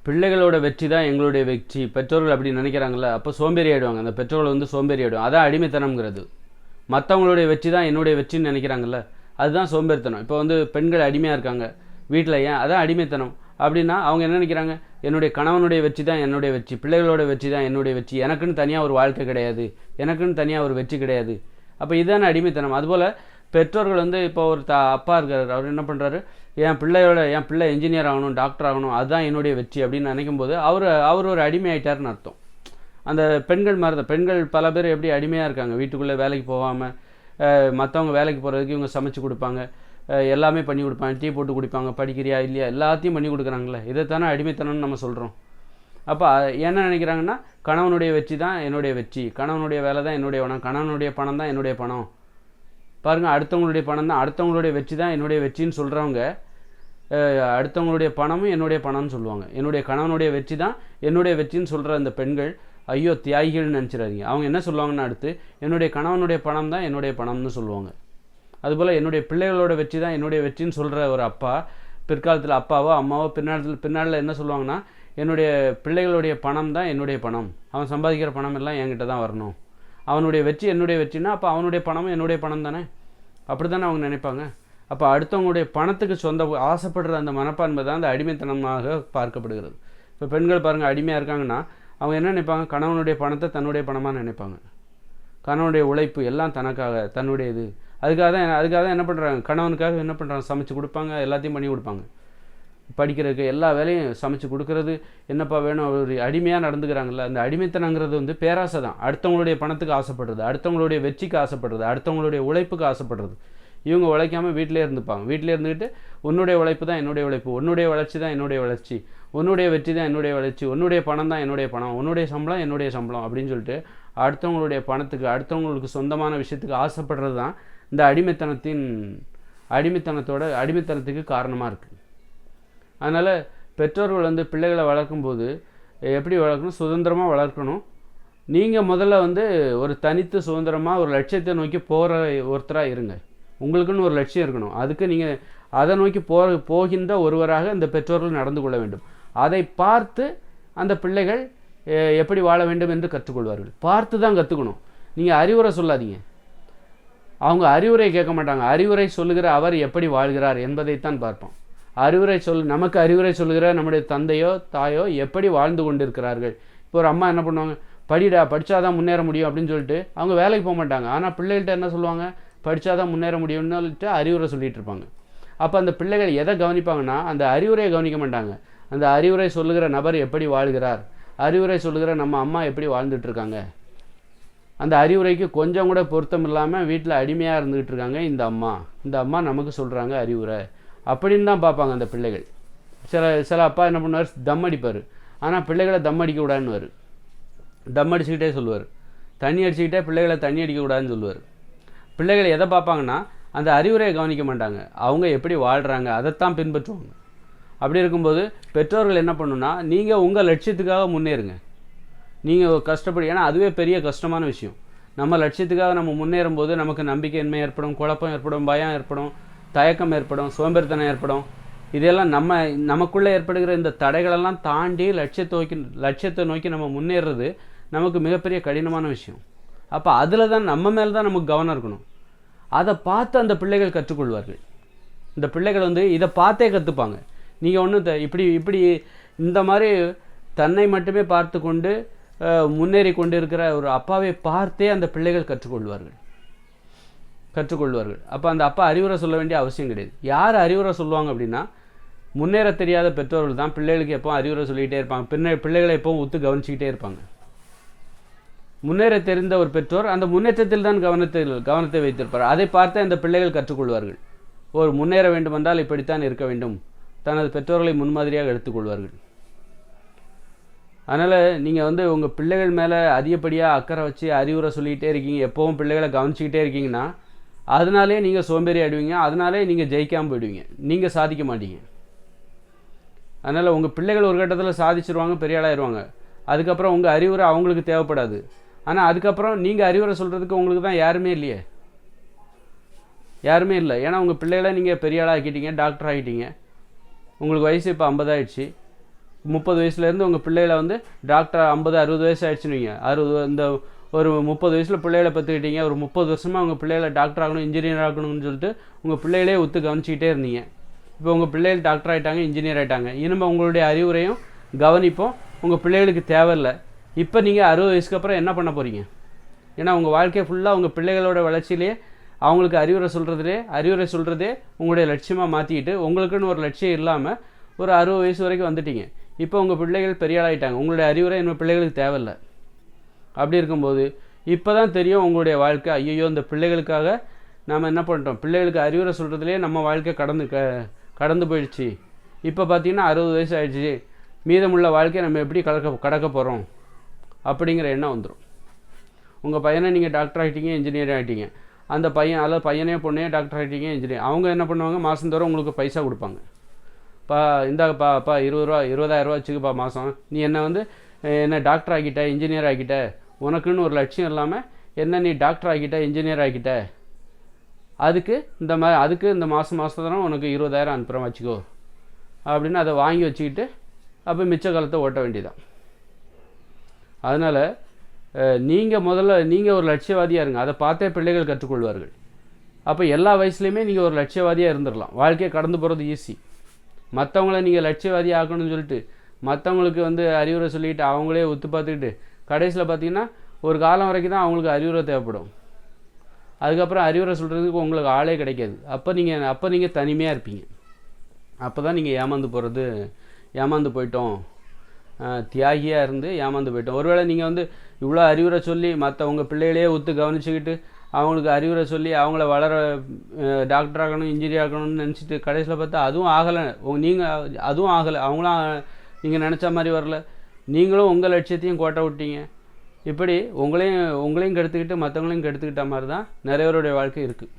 பிள்ளைகளோட வெற்றி தான் எங்களுடைய வெற்றி, பெற்றோர்கள் அப்படி நினைக்கிறாங்கல்ல, அப்போ சோம்பேறி ஆகிடுவாங்க. அந்த பெற்றோர்கள் வந்து சோம்பேறி ஆகிடும். அதான் அடிமைத்தனம்ங்கிறது. மற்றவங்களுடைய வெற்றி தான் என்னுடைய வெற்றின்னு நினைக்கிறாங்கல்ல, அதுதான் சோம்பேறித்தனம். இப்போ வந்து பெண்கள் அடிமையாக இருக்காங்க வீட்டில், ஏன்? அதான் அடிமைத்தனம். அப்படின்னா அவங்க என்ன நினைக்கிறாங்க, என்னுடைய கணவனுடைய வெற்றி தான் என்னுடைய வெற்றி, பிள்ளைகளோட வெற்றி தான் என்னுடைய வெற்றி, எனக்குன்னு தனியாக ஒரு வாழ்க்கை கிடையாது, எனக்குன்னு தனியாக ஒரு வெற்றி கிடையாது. அப்போ இதுதானே அடிமைத்தனம். அதுபோல் பெற்றோர்கள் வந்து இப்போ ஒரு அப்பா இருக்கார், அவர் என்ன பண்ணுறாரு, என் பிள்ளை என்ஜினியர் ஆகணும், டாக்டர் ஆகணும், அதுதான் என்னுடைய வெற்றி அப்படின்னு நினைக்கும் போது அவர் ஒரு அடிமை ஆகிட்டாருன்னு அர்த்தம். அந்த பெண்கள் மாதிரி தான், பெண்கள் பல பேர் எப்படி அடிமையாக இருக்காங்க, வீட்டுக்குள்ளே வேலைக்கு போகாமல், மற்றவங்க வேலைக்கு போகிறதுக்கு இவங்க சமைச்சு கொடுப்பாங்க, எல்லாமே பண்ணி கொடுப்பாங்க, டீ போட்டு குடிப்பாங்க, படிக்கிறியா இல்லையா எல்லாத்தையும் பண்ணி கொடுக்குறாங்களே, இதைத்தானே அடிமைத்தனம்னு நம்ம சொல்கிறோம். அப்போ என்ன நினைக்கிறாங்கன்னா, கணவனுடைய வெற்றி தான் என்னுடைய வெற்றி, கணவனுடைய வேலை தான் என்னுடைய பணம், கணவனுடைய பணம் தான் என்னுடைய பணம். பாருங்கள், அடுத்தவங்களுடைய பணம் தான், அடுத்தவங்களுடைய வெற்றி தான் என்னுடைய வெற்றின்னு சொல்கிறவங்க, அடுத்தவங்களுடைய பணமும் என்னுடைய பணம்னு சொல்லுவாங்க. என்னுடைய கணவனுடைய வெற்றி தான் என்னுடைய வெற்றின்னு சொல்கிற அந்த பெண்கள் ஐயோ தியாகிகள்னு நினச்சிடாதீங்க. அவங்க என்ன சொல்லுவாங்கன்னா, அடுத்து என்னுடைய கணவனுடைய பணம் தான் என்னுடைய பணம்னு சொல்லுவாங்க. அதுபோல் என்னுடைய பிள்ளைகளோட வெற்றி தான் என்னுடைய வெற்றின்னு சொல்கிற ஒரு அப்பா பிற்காலத்தில் அப்பாவோ அம்மாவோ பின்னாளில் என்ன சொல்லுவாங்கன்னா, என்னுடைய பிள்ளைகளுடைய பணம் தான் என்னுடைய பணம், அவன் சம்பாதிக்கிற பணம் எல்லாம் என்கிட்ட தான் வரணும், அவனுடைய வெற்றி என்னுடைய வெற்றினா அப்போ அவனுடைய பணமும் என்னுடைய பணம் தானே, அப்படி தானே அவங்க நினைப்பாங்க. அப்போ அடுத்தவங்களுடைய பணத்துக்கு ஆசைப்படுற அந்த மனப்பான்மை தான் அந்த அடிமைத்தனமாக பார்க்கப்படுகிறது. இப்போ பெண்கள் பாருங்கள், அடிமையாக இருக்காங்கன்னா அவங்க என்ன நினைப்பாங்க, கணவனுடைய பணத்தை தன்னுடைய பணமாக நினைப்பாங்க, கணவனுடைய உழைப்பு எல்லாம் தனக்காக, தன்னுடைய இது. அதுக்காக தான் என்ன பண்ணுறாங்க, கணவனுக்காக என்ன பண்ணுறாங்க, சமைச்சு கொடுப்பாங்க, எல்லாத்தையும் பண்ணி கொடுப்பாங்க, படிக்கிறதுக்கு எல்லா வேலையும் சமைச்சு கொடுக்கறது, என்னப்பா வேணும், ஒரு அடிமையாக நடந்துக்கிறாங்கல்ல. அந்த அடிமைத்தனங்கிறது வந்து பேராசை தான், அடுத்தவங்களுடைய பணத்துக்கு ஆசைப்படுறது, அடுத்தவங்களுடைய வெற்றிக்கு ஆசைப்படுறது, அடுத்தவங்களுடைய உழைப்புக்கு ஆசைப்படுறது. இவங்க உழைக்காமல் வீட்டிலே இருந்துப்பாங்க, வீட்டிலே இருந்துக்கிட்டு உன்னுடைய உழைப்பு தான் என்னுடைய உழைப்பு, உன்னுடைய வளர்ச்சி தான் என்னுடைய வளர்ச்சி, உன்னுடைய வெற்றி தான் என்னுடைய வளர்ச்சி, உன்னுடைய பணம் தான் என்னுடைய பணம், உன்னுடைய சம்பளம் என்னுடைய சம்பளம் அப்படின்னு சொல்லிட்டு அடுத்தவங்களுடைய பணத்துக்கு, அடுத்தவங்களுக்கு சொந்தமான விஷயத்துக்கு ஆசைப்படுறது தான் இந்த அடிமைத்தனத்துக்கு காரணமாக இருக்குது. அதனால் பெற்றோர்கள் வந்து பிள்ளைகளை வளர்க்கும்போது எப்படி வளர்க்கணும், சுதந்திரமாக வளர்க்கணும். நீங்கள் முதல்ல வந்து ஒரு தனித்து சுதந்திரமாக ஒரு லட்சியத்தை நோக்கி போகிற ஒருத்தராக இருங்க. உங்களுக்குன்னு ஒரு லட்சியம் இருக்கணும், அதுக்கு நீங்கள் அதை நோக்கி போகின்ற ஒருவராக இந்த பெற்றோர்கள் நடந்து கொள்ள வேண்டும். அதை பார்த்து அந்த பிள்ளைகள் எப்படி வாழ வேண்டும் என்று கற்றுக்கொள்வார்கள். பார்த்து தான் கற்றுக்கணும். நீங்கள் அறிவுரை சொல்லாதீங்க, அவங்க அறிவுரை கேட்க மாட்டாங்க. அறிவுரை சொல்லுகிற அவர் எப்படி வாழ்கிறார் என்பதைத்தான் பார்ப்போம். நமக்கு அறிவுரை சொல்லுகிற நம்முடைய தந்தையோ தாயோ எப்படி வாழ்ந்து கொண்டிருக்கிறார்கள். இப்போ ஒரு அம்மா என்ன பண்ணுவாங்க, படித்தாதான் முன்னேற முடியும் அப்படின்னு சொல்லிட்டு அவங்க வேலைக்கு போக மாட்டாங்க. ஆனால் பிள்ளைகள்கிட்ட என்ன சொல்லுவாங்க, படித்தாதான் முன்னேற முடியும்னு சொல்லிட்டு அறிவுரை சொல்லிகிட்டு இருப்பாங்க. அப்போ அந்த பிள்ளைகள் எதை கவனிப்பாங்கன்னா, அந்த அறிவுரையை கவனிக்க மாட்டாங்க. அந்த அறிவுரை சொல்லுகிற நபர் எப்படி வாழ்கிறார், அறிவுரை சொல்லுகிற நம்ம அம்மா எப்படி வாழ்ந்துட்டுருக்காங்க, அந்த அறிவுரைக்கு கொஞ்சம் கூட பொருத்தம் இல்லாமல் வீட்டில் அடிமையாக இருந்துகிட்டு இருக்காங்க இந்த அம்மா நமக்கு சொல்கிறாங்க அறிவுரை அப்படின்னு தான் பார்ப்பாங்க அந்த பிள்ளைகள். சில அப்பா என்ன பண்ணுவார், தம் அடிப்பார். ஆனால் பிள்ளைகளை தம் அடிக்க கூடாதுன்னு தம் அடிச்சுக்கிட்டே சொல்லுவார், தண்ணி அடிச்சுக்கிட்டே பிள்ளைகளை தண்ணி அடிக்கக்கூடாதுன்னு சொல்லுவார். பிள்ளைகளை எதை பார்ப்பாங்கன்னா, அந்த அறிவுரையை கவனிக்க மாட்டாங்க, அவங்க எப்படி வாழ்கிறாங்க அதைத்தான் பின்பற்றுவாங்க. அப்படி இருக்கும்போது பெற்றோர்கள் என்ன பண்ணுன்னா, நீங்கள் உங்கள் லட்சியத்துக்காக முன்னேறுங்க. நீங்கள் கஷ்டப்படி, ஏன்னா அதுவே பெரிய கஷ்டமான விஷயம். நம்ம லட்சியத்துக்காக நம்ம முன்னேறும் போது நமக்கு நம்பிக்கையின்மை ஏற்படும், குழப்பம் ஏற்படும், பயம் ஏற்படும், தயக்கம் ஏற்படும், சோம்பேறித்தனம் ஏற்படும். இதெல்லாம் நமக்குள்ளே ஏற்படுகிற இந்த தடைகளெல்லாம் தாண்டி லட்சியத்தை நோக்கி நம்ம முன்னேறது நமக்கு மிகப்பெரிய கடினமான விஷயம். அப்போ அதில் தான் நம்ம மேலே தான் நமக்கு கவனம் இருக்கணும். அதை பார்த்து அந்த பிள்ளைகள் கற்றுக்கொள்வார்கள். இந்த பிள்ளைகள் வந்து இதை பார்த்தே கற்றுப்பாங்க. நீங்கள் ஒன்றும் இப்படி இந்த மாதிரி தன்னை மட்டுமே பார்த்து கொண்டு முன்னேறி கொண்டு இருக்கிற ஒரு அப்பாவை பார்த்தே அந்த பிள்ளைகள் கற்றுக்கொள்வார்கள். அப்போ அந்த அப்பா அறிவுரை சொல்ல வேண்டிய அவசியம் கிடையாது. யார் அறிவுரை சொல்லுவாங்க அப்படின்னா, முன்னேற தெரியாத பெற்றோர்கள் தான் பிள்ளைகளுக்கு எப்போ அறிவுரை சொல்லிக்கிட்டே இருப்பாங்க, பிள்ளைகளை எப்போவும் ஒத்து கவனிச்சிக்கிட்டே இருப்பாங்க. முன்னேற தெரிந்த ஒரு பெற்றோர் அந்த முன்னேற்றத்தில் தான் கவனத்தை வைத்திருப்பார். அதை பார்த்தே அந்த பிள்ளைகள் கற்றுக்கொள்வார்கள். ஒரு முன்னேற வேண்டுமென்றால் இப்படித்தான் இருக்க வேண்டும், தனது பெற்றோர்களை முன்மாதிரியாக எடுத்துக்கொள்வார்கள். அதனால் நீங்கள் வந்து உங்கள் பிள்ளைகள் மேலே அதிகப்படியாக அக்கறை வச்சு அறிவுரை சொல்லிக்கிட்டே இருக்கீங்க, எப்போவும் பிள்ளைகளை கவனிச்சிக்கிட்டே இருக்கீங்கன்னா, அதனாலே நீங்கள் சோம்பேறி ஆகிடுவீங்க, அதனாலே நீங்கள் ஜெயிக்காமல் போயிடுவீங்க, நீங்கள் சாதிக்க மாட்டீங்க. அதனால் உங்கள் பிள்ளைகள் ஒரு கட்டத்தில் சாதிச்சிருவாங்க, பெரிய ஆளாயிருவாங்க. அதுக்கப்புறம் உங்கள் அறிவுரை அவங்களுக்கு தேவைப்படாது. ஆனால் அதுக்கப்புறம் நீங்கள் அறிவுரை சொல்கிறதுக்கு உங்களுக்கு தான் யாருமே இல்லை. ஏன்னா உங்கள் பிள்ளைகளை நீங்கள் பெரிய ஆளாக ஆக்கிட்டீங்க, டாக்டர் ஆகிட்டீங்க, உங்களுக்கு வயசு இப்போ 50 ஆகிடுச்சு. 30 வயசுலேருந்து உங்கள் பிள்ளைகளை வந்து டாக்டர் 50-60 வயசு ஆகிடுச்சுன்னு வைங்க, 60 இந்த ஒரு 30 வயசில் பிள்ளைகளை பற்றிக்கிட்டீங்க, ஒரு 30 வருஷமாக உங்கள் பிள்ளைகளை டாக்டர் ஆகணும் இன்ஜினியர் ஆகணும்னு சொல்லிட்டு உங்கள் பிள்ளைகளே ஒத்து கவனிச்சிக்கிட்டே இருந்தீங்க. இப்போ உங்கள் பிள்ளைகள் டாக்டர் ஆகிட்டாங்க, இன்ஜினியர் ஆகிட்டாங்க, இனிமேல் உங்களுடைய அறிவுரையும் கவனிப்போம் உங்கள் பிள்ளைகளுக்கு தேவையில்லை. இப்போ நீங்கள் 60 வயசுக்கு அப்புறம் என்ன பண்ண போகிறீங்க? ஏன்னா உங்கள் வாழ்க்கையை ஃபுல்லாக உங்கள் பிள்ளைகளோட வளர்ச்சியிலே அவங்களுக்கு அறிவுரை சொல்கிறதே உங்களுடைய லட்சியமாக மாற்றிக்கிட்டு உங்களுக்குன்னு ஒரு லட்சியம் இல்லாமல் ஒரு 60 வயசு வரைக்கும் வந்துட்டீங்க. இப்போ உங்கள் பிள்ளைகள் பெரிய ஆளாகிட்டாங்க, உங்களுடைய அறிவுரை இன்னும் பிள்ளைகளுக்கு தேவையில்லை. அப்படி இருக்கும்போது இப்போ தான் தெரியும் உங்களுடைய வாழ்க்கை, ஐயோ இந்த பிள்ளைகளுக்காக நாம் என்ன பண்ணிட்டோம், பிள்ளைகளுக்கு அறிவுரை சொல்கிறதுலேயே நம்ம வாழ்க்கை கடந்து போயிடுச்சு. இப்போ பார்த்தீங்கன்னா 60 வயசு ஆகிடுச்சு, மீதமுள்ள வாழ்க்கையை நம்ம எப்படி கடக்க போகிறோம் அப்படிங்கிற எண்ணம் வந்துடும். உங்கள் பையனை நீங்கள் டாக்டர் ஆகிட்டீங்க, இன்ஜினியர் ஆகிட்டீங்க, அந்த பையன் அதில் பையனையோ பொண்ணையோ டாக்டர் ஆகிட்டீங்க, இன்ஜினியர், அவங்க என்ன பண்ணுவாங்க, மாதந்தோறும் உங்களுக்கு பைசா கொடுப்பாங்க. இந்தாப்பா 20,000 வச்சுக்கப்பா மாதம், நீ என்ன டாக்டர் ஆகிட்ட, இன்ஜினியர் ஆகிட்ட, உனக்குன்னு ஒரு லட்சியம் இல்லாமல் என்ன நீ டாக்டர் ஆகிட்ட, இன்ஜினியர் ஆகிட்ட, அதுக்கு இந்த மாதம் உனக்கு 20,000 அனுப்புகிறேன் வச்சுக்கோ அப்படின்னு அதை வாங்கி வச்சுக்கிட்டு அப்போ மிச்ச காலத்தை ஓட்ட வேண்டியதான். அதனால் நீங்கள் ஒரு லட்சியவாதியாக இருங்க, அதை பார்த்தே பிள்ளைகள் கற்றுக்கொள்வார்கள். அப்போ எல்லா வயசுலையுமே நீங்கள் ஒரு லட்சியவாதியாக இருந்துடலாம், வாழ்க்கையை கடந்து போகிறது ஈஸி. மற்றவங்கள நீங்கள் லட்சியவாதி ஆக்கணும்னு சொல்லிட்டு மற்றவங்களுக்கு அறிவுரை சொல்லிக்கிட்டு அவங்களே ஒத்து பார்த்துக்கிட்டு கடைசியில் பார்த்தீங்கன்னா ஒரு காலம் வரைக்கும் தான் அவங்களுக்கு அறிவுரை தேவைப்படும். அதுக்கப்புறம் அறிவுரை சொல்கிறதுக்கு உங்களுக்கு ஆளே கிடைக்காது. அப்போ நீங்கள் தனிமையாக இருப்பீங்க. அப்போ தான் நீங்கள் ஏமாந்து போயிட்டோம், தியாகியாக இருந்து ஏமாந்து போயிட்டோம். ஒருவேளை நீங்கள் இவ்வளோ அறிவுரை சொல்லி மற்றவங்க பிள்ளைகளையே ஒத்து கவனிச்சுக்கிட்டு அவங்களுக்கு அறிவுரை சொல்லி அவங்கள டாக்டர் ஆகணும், இன்ஜினியர் ஆகணும்னு நினச்சிட்டு கடைசியில் பார்த்தா அதுவும் ஆகலை, அவங்களும் நீங்கள் நினச்ச மாதிரி வரல, நீங்களும் உங்கள் லட்சியத்தையும் கோட்டை விட்டீங்க. இப்படி உங்களையும் கெடுத்துக்கிட்டு மற்றவங்களையும் கெடுத்துக்கிட்ட மாதிரி தான் நிறைய பேருடைய வாழ்க்கை இருக்குது.